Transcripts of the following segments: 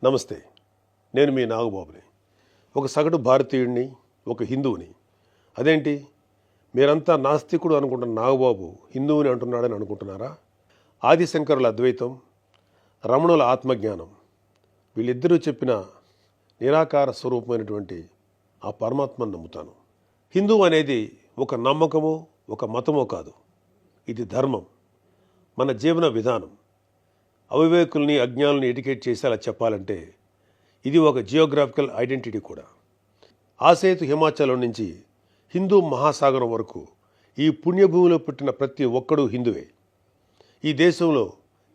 నమస్తే, నేను మీ నాగబాబుని. ఒక సగటు భారతీయుడిని, ఒక హిందువుని. అదేంటి మీరంతా నాస్తికుడు అనుకుంటున్న నాగబాబు హిందువుని అంటున్నాడని అనుకుంటున్నారా? ఆదిశంకరుల అద్వైతం, రమణుల ఆత్మజ్ఞానం, వీళ్ళిద్దరూ చెప్పిన నిరాకార స్వరూపమైనటువంటి ఆ పరమాత్మను నమ్ముతాను. హిందువు అనేది ఒక నమ్మకమో ఒక మతమో కాదు, ఇది ధర్మం, మన జీవన విధానం. అవివేకుల్ని అజ్ఞానుల్ని ఎడ్యుకేట్ చేసేలా చెప్పాలంటే ఇది ఒక జియోగ్రాఫికల్ ఐడెంటిటీ కూడా. ఆసేతు హిమాచలం నుంచి హిందూ మహాసాగరం వరకు ఈ పుణ్యభూమిలో పుట్టిన ప్రతి ఒక్కడూ హిందువే. ఈ దేశంలో,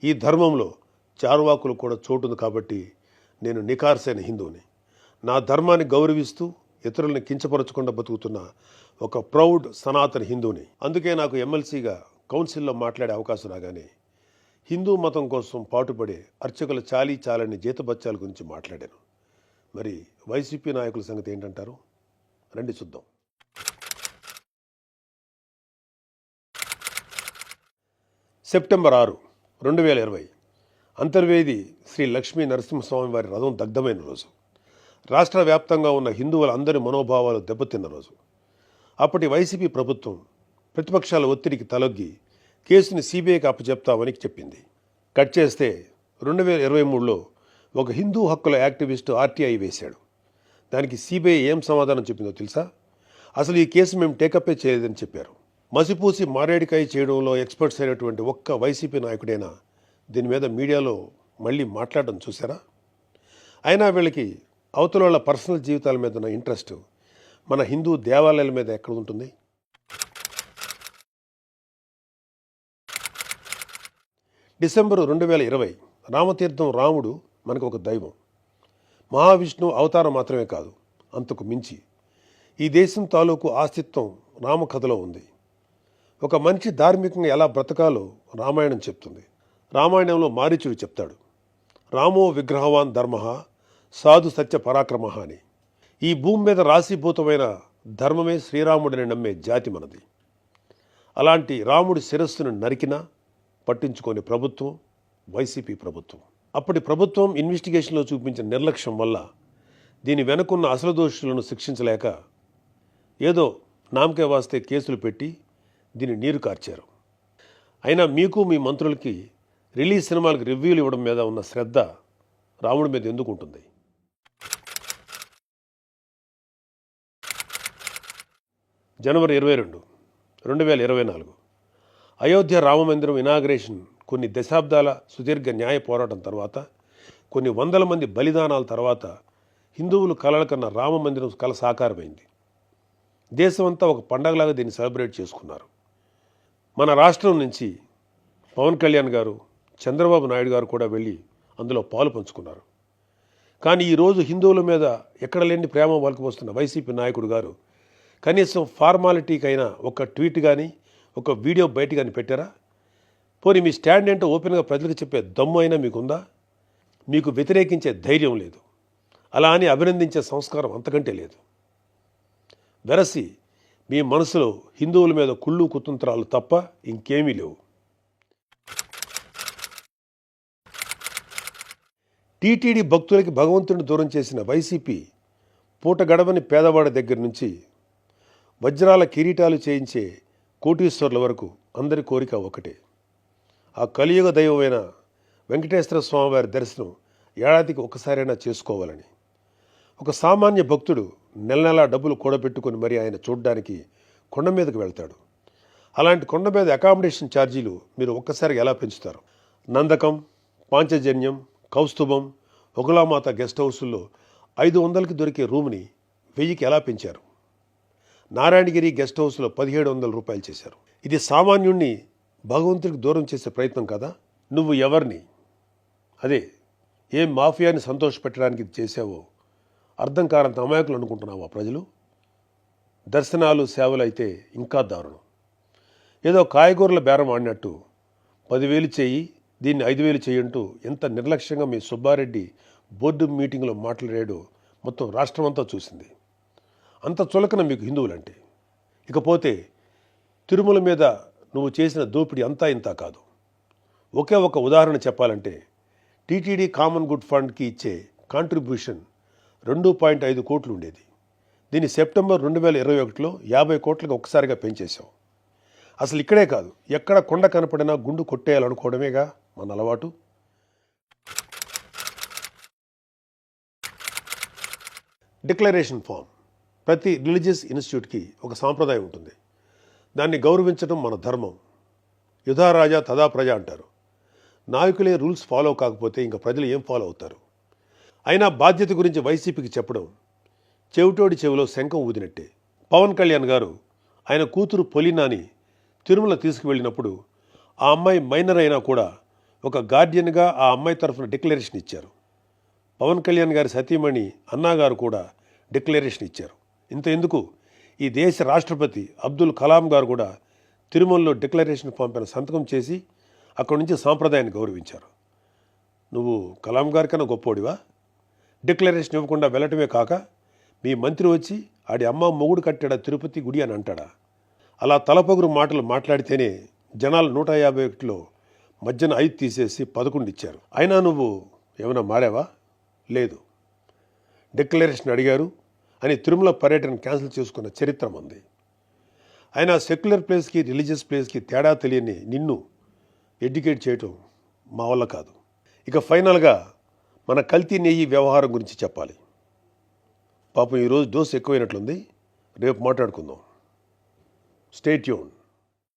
ఈ ధర్మంలో చార్వాకులు కూడా చోటుంది. కాబట్టి నేను నికార్సైన హిందువుని. నా ధర్మాన్ని గౌరవిస్తూ ఇతరులను కించపరచకుండా బతుకుతున్న ఒక ప్రౌడ్ సనాతన హిందువుని. అందుకే నాకు ఎమ్మెల్సీగా కౌన్సిల్లో మాట్లాడే అవకాశం రాగానే హిందూ మతం కోసం పాటుపడే అర్చకుల చాలీ చాలని జీతబత్యాల గురించి మాట్లాడాను. మరి వైసీపీ నాయకుల సంగతి ఏంటంటారు? రండి చూద్దాం. సెప్టెంబర్ 6, 2020 అంతర్వేది శ్రీ లక్ష్మీ నరసింహస్వామి వారి రథం దగ్ధమైన రోజు. రాష్ట్ర వ్యాప్తంగా ఉన్న హిందువులందరి మనోభావాలు దెబ్బతిన్న రోజు. అప్పటి వైసీపీ ప్రభుత్వం ప్రతిపక్షాల ఒత్తిడికి తలొగ్గి కేసుని సిబిఐకి అప్పచెప్తామని చెప్పింది. కట్ చేస్తే 2023లో ఒక హిందూ హక్కుల యాక్టివిస్టు ఆర్టీఐ వేశాడు. దానికి సిబిఐ ఏం సమాధానం చెప్పిందో తెలుసా? అసలు ఈ కేసు మేము టేకప్పే చేయలేదని చెప్పారు. మసిపూసి మారేడికాయ చేయడంలో ఎక్స్పర్ట్స్ అయినటువంటి ఒక్క వైసీపీ నాయకుడైనా దీని మీద మీడియాలో మళ్ళీ మాట్లాడడం చూసారా? అయినా వీళ్ళకి అవతల వాళ్ళ పర్సనల్ జీవితాల మీద ఉన్న ఇంట్రెస్ట్ మన హిందూ దేవాలయాల మీద ఎక్కడ ఉంటుంది? డిసెంబర్ 2020 రామతీర్థం రాముడు మనకు ఒక దైవం. మహావిష్ణువు అవతారం మాత్రమే కాదు, అంతకు మించి. ఈ దేశం తాలూకు ఆస్తిత్వం రామకథలో ఉంది. ఒక మనిషి ధార్మికంగా ఎలా బ్రతకాలో రామాయణం చెప్తుంది. రామాయణంలో మారీచుడు చెప్తాడు, రామో విగ్రహవాన్ ధర్మ సాధు సత్య పరాక్రమ అని. ఈ భూమి మీద రాశీభూతమైన ధర్మమే శ్రీరాముడిని నమ్మే జాతి మనది. అలాంటి రాముడి శిరస్సును నరికినా పట్టించుకోని ప్రభుత్వం వైసీపీ ప్రభుత్వం. అప్పటి ప్రభుత్వం ఇన్వెస్టిగేషన్లో చూపించిన నిర్లక్ష్యం వల్ల దీని వెనుకున్న అసలు దోషులను శిక్షించలేక ఏదో నామకే వాస్తే కేసులు పెట్టి దీన్ని నీరు కార్చారు. అయినా మీకు మీ మంత్రులకి రిలీజ్ సినిమాలకు రివ్యూలు ఇవ్వడం మీద ఉన్న శ్రద్ధ రాముడి మీద ఎందుకు ఉంటుంది? జనవరి 22, 2024 అయోధ్య రామమందిరం ఇనాగ్రేషన్ కొన్ని దశాబ్దాల సుదీర్ఘ న్యాయ పోరాటం తర్వాత, కొన్ని వందల మంది బలిదానాల తర్వాత హిందువులు కలలు కన్న రామమందిరం కల సాకారమైంది. దేశమంతా ఒక పండగలాగా దీన్ని సెలబ్రేట్ చేసుకున్నారు. మన రాష్ట్రం నుంచి పవన్ కళ్యాణ్ గారు, చంద్రబాబు నాయుడు గారు కూడా వెళ్ళి అందులో పాలు పంచుకున్నారు. కానీ ఈరోజు హిందువుల మీద ఎక్కడ లేని ప్రేమ వలకపోస్తున్న వైసీపీ నాయకుడు గారు కనీసం ఫార్మాలిటీకైనా ఒక ట్వీట్ కానీ ఒక వీడియో బయట కానీ పెట్టారా? పోనీ మీ స్టాండ్ ఏంటో ఓపెన్గా ప్రజలకు చెప్పే దమ్ము అయినా మీకుందా? మీకు వ్యతిరేకించే ధైర్యం లేదు. అలా అని అభినందించే సంస్కారం అంతకంటే లేదు. వెరసి మీ మనసులో హిందువుల మీద కుళ్ళు కుతంత్రాలు తప్ప ఇంకేమీ లేవు. టీటీడీ భక్తులకి భగవంతుడిని దూరం చేసిన వైసీపీ పూట గడవని పేదవాడి దగ్గర నుంచి వజ్రాల కిరీటాలు చేయించే కోటీశ్వర్ల వరకు అందరి కోరిక ఒకటే. ఆ కలియుగ దైవమైన వెంకటేశ్వర స్వామివారి దర్శనం ఏడాదికి ఒకసారైనా చేసుకోవాలని. ఒక సామాన్య భక్తుడు నెల నెలా డబ్బులు కూడబెట్టుకుని మరి ఆయన చూడడానికి కొండ మీదకు వెళ్తాడు. అలాంటి కొండ మీద అకామిడేషన్ ఛార్జీలు మీరు ఒక్కసారి ఎలా పెంచుతారు? నందకం, పాంచజన్యం, కౌస్తుభం, ఒకలామాత గెస్ట్ హౌసుల్లో 500కి దొరికే రూమ్ని 1000కి ఎలా పెంచారు? నారాయణగిరి గెస్ట్ హౌస్లో 1700 రూపాయలు చేశారు. ఇది సామాన్యుణ్ణి భగవంతుడికి దూరం చేసే ప్రయత్నం కదా? నువ్వు ఎవరిని, అదే ఏం మాఫియాని సంతోషపెట్టడానికి ఇది చేసావో అర్థం కానంత అమాయకులు అనుకుంటున్నావా ప్రజలు? దర్శనాలు, సేవలు అయితే ఇంకా దారుణం. ఏదో కాయగూరల బేరం ఆడినట్టు 10,000 చేయి, దీన్ని 5,000 చేయంటూ ఎంత నిర్లక్ష్యంగా మీ సుబ్బారెడ్డి బోర్డు మీటింగ్లో మాట్లాడాడో మొత్తం రాష్ట్రం అంతా చూసింది. అంత చులకన మీకు హిందువులంటే. ఇకపోతే తిరుమల మీద నువ్వు చేసిన దోపిడీ అంతా ఇంతా కాదు. ఒకే ఒక ఉదాహరణ చెప్పాలంటే టీటీడీ కామన్ గుడ్ ఫండ్కి ఇచ్చే కాంట్రిబ్యూషన్ 2.5 కోట్లు ఉండేది. దీన్ని సెప్టెంబర్ 2021లో 50 కోట్లకు ఒక్కసారిగా పెంచేశాం. అసలు ఇక్కడే కాదు, ఎక్కడ కొండ కనపడినా గుండు కొట్టేయాలనుకోవడమేగా మన అలవాటు. Declaration form. ప్రతి రిలీజియస్ ఇన్స్టిట్యూట్కి ఒక సాంప్రదాయం ఉంటుంది. దాన్ని గౌరవించడం మన ధర్మం. యుధా రాజా తదా ప్రజ అంటారు. నాయకులే రూల్స్ ఫాలో కాకపోతే ఇంకా ప్రజలు ఏం ఫాలో అవుతారు? అయినా బాధ్యత గురించి వైసీపీకి చెప్పడం చెవిటోడి చెవిలో శంఖం ఊదినట్టే. పవన్ కళ్యాణ్ గారు ఆయన కూతురు పొలినాని తిరుమల తీసుకువెళ్ళినప్పుడు ఆ అమ్మాయి మైనర్ అయినా కూడా ఒక గార్డియన్గా ఆ అమ్మాయి తరఫున డిక్లరేషన్ ఇచ్చారు. పవన్ కళ్యాణ్ గారి సతీమణి అన్నాగారు కూడా డిక్లరేషన్ ఇచ్చారు. ఇంత ఎందుకు, ఈ దేశ రాష్ట్రపతి అబ్దుల్ కలాం గారు కూడా తిరుమలలో డిక్లరేషన్ ఫామ్ పైన సంతకం చేసి అక్కడి నుంచి సాంప్రదాయాన్ని గౌరవించారు. నువ్వు కలాం గారి కన్నా గొప్పోడివా? డిక్లరేషన్ ఇవ్వకుండా వెళ్ళటమే కాక మీ మంత్రి వచ్చి ఆడి అమ్మ మొగుడు కట్టాడా తిరుపతి గుడి అని అంటాడా? అలా తలపొగురు మాటలు మాట్లాడితేనే జనాలు 151లో మధ్యన 5 తీసేసి 11 ఇచ్చారు. అయినా నువ్వు ఏమైనా మారావా? లేదు. డిక్లరేషన్ అడిగారు అని తిరుమల పర్యటన క్యాన్సిల్ చేసుకున్న చరిత్ర మంది. అయినా సెక్యులర్ ప్లేస్కి రిలీజియస్ ప్లేస్కి తేడా తెలియని నిన్ను ఎడ్యుకేట్ చేయటం మా వల్ల కాదు. ఇక ఫైనల్గా మన కల్తీ నెయ్యి వ్యవహారం గురించి చెప్పాలి. పాపం ఈరోజు డోస్ ఎక్కువైనట్లుంది. రేపు మాట్లాడుకుందాం. Stay tune.